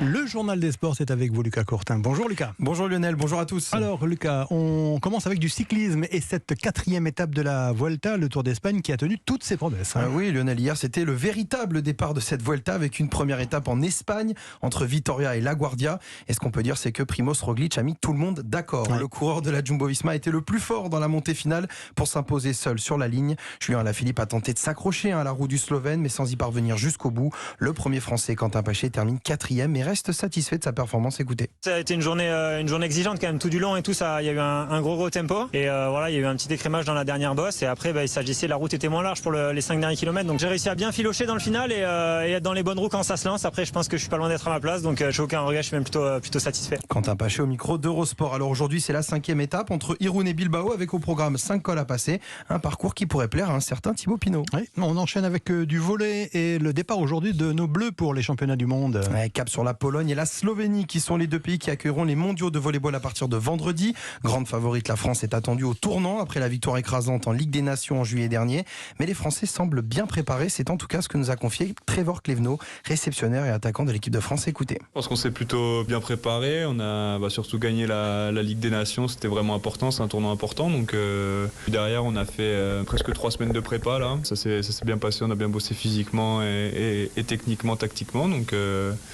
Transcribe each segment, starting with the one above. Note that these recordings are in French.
Le journal des sports, c'est avec vous, Lucas Courtin. Bonjour Lucas. Bonjour Lionel, bonjour à tous. Alors Lucas, on commence avec du cyclisme et cette 4e étape de la Vuelta, le Tour d'Espagne, qui a tenu toutes ses promesses. Oui Lionel, hier c'était le véritable départ de cette Vuelta avec une première étape en Espagne entre Vitoria et La Guardia. Et ce qu'on peut dire, c'est que Primoz Roglic a mis tout le monde d'accord. Ouais. Le coureur de la Jumbo-Visma était le plus fort dans la montée finale pour s'imposer seul sur la ligne. Julien Alaphilippe a tenté de s'accrocher à la roue du Slovène, mais sans y parvenir jusqu'au bout. Le premier Français, Quentin Paché, termine 4e et reste satisfait de sa performance. Écoutez. Ça a été une journée exigeante quand même tout du long et tout ça. Il y a eu un gros tempo et voilà, il y a eu un petit décrémage dans la dernière bosse et après il s'agissait, la route était moins large pour les 5 derniers kilomètres, donc j'ai réussi à bien filocher dans le final et être dans les bonnes roues quand ça se lance. Après je pense que je suis pas loin d'être à ma place, donc j'ai aucun regret, je suis même plutôt satisfait. Quentin Paché au micro d'Eurosport. Alors aujourd'hui c'est la 5e étape entre Irún et Bilbao avec au programme 5 cols à passer, un parcours qui pourrait plaire à un certain Thibaut Pinot. Oui, on enchaîne avec du volley et le départ aujourd'hui de nos Bleus pour les championnats du monde. Ouais, cap sur la Pologne et la Slovénie qui sont les deux pays qui accueilleront les mondiaux de volleyball à partir de vendredi. Grande favorite, la France est attendue au tournant après la victoire écrasante en Ligue des Nations en juillet dernier. Mais les Français semblent bien préparés. C'est en tout cas ce que nous a confié Trevor Clevenot, réceptionnaire et attaquant de l'équipe de France. Écoutez. Je pense qu'on s'est plutôt bien préparé. On a surtout gagné la Ligue des Nations. C'était vraiment important. C'est un tournoi important. Donc derrière, on a fait presque 3 semaines de prépa. Là. Ça s'est bien passé. On a bien bossé physiquement et techniquement, tactiquement. Donc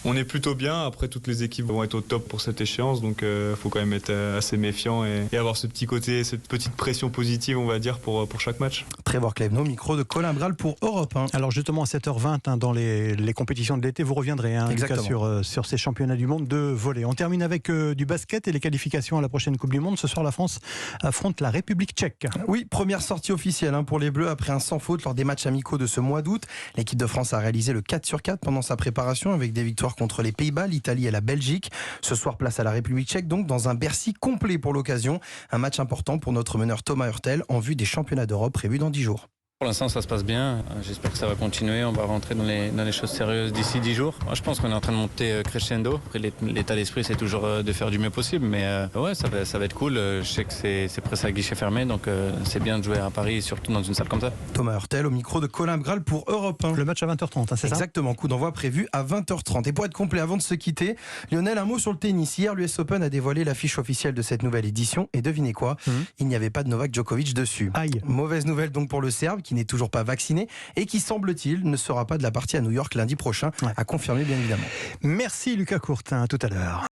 on est plutôt bien. Après, toutes les équipes vont être au top pour cette échéance. Donc faut quand même être assez méfiant et avoir ce petit côté, cette petite pression positive, on va dire, pour chaque match. Trevor Clevenot, micro de Colin Bral pour Europe 1. Alors justement à 7h20 dans les compétitions de l'été, vous reviendrez Lucas, sur ces championnats du monde de volley. On termine avec du basket et les qualifications à la prochaine Coupe du Monde. Ce soir, la France affronte la République tchèque. Oui, première sortie officielle pour les Bleus après un sans faute lors des matchs amicaux de ce mois d'août. L'équipe de France a réalisé le 4/4 pendant sa préparation avec des victoires contre les Pays-Bas, l'Italie et la Belgique. Ce soir, place à la République tchèque, donc dans un Bercy complet pour l'occasion. Un match important pour notre meneur Thomas Hurtel en vue des championnats d'Europe prévus dans 10 jours. Pour l'instant, ça se passe bien. J'espère que ça va continuer. On va rentrer dans les choses sérieuses d'ici 10 jours. Moi, je pense qu'on est en train de monter crescendo. Après, l'état d'esprit, c'est toujours de faire du mieux possible. Mais ouais, ça va être cool. Je sais que c'est presque à guichet fermé. Donc, c'est bien de jouer à Paris, surtout dans une salle comme ça. Thomas Hurtel au micro de Colin Bral pour Europe 1. Le match à 20h30, c'est ça ? Exactement. Coup d'envoi prévu à 20h30. Et pour être complet, avant de se quitter, Lionel, un mot sur le tennis. Hier, l'US Open a dévoilé l'affiche officielle de cette nouvelle édition. Et devinez quoi ? Il n'y avait pas de Novak Djokovic dessus. Aïe. Mauvaise nouvelle donc pour le Serbe, qui n'est toujours pas vacciné et qui, semble-t-il, ne sera pas de la partie à New York lundi prochain, à confirmer bien évidemment. Merci Lucas Courtin, à tout à l'heure.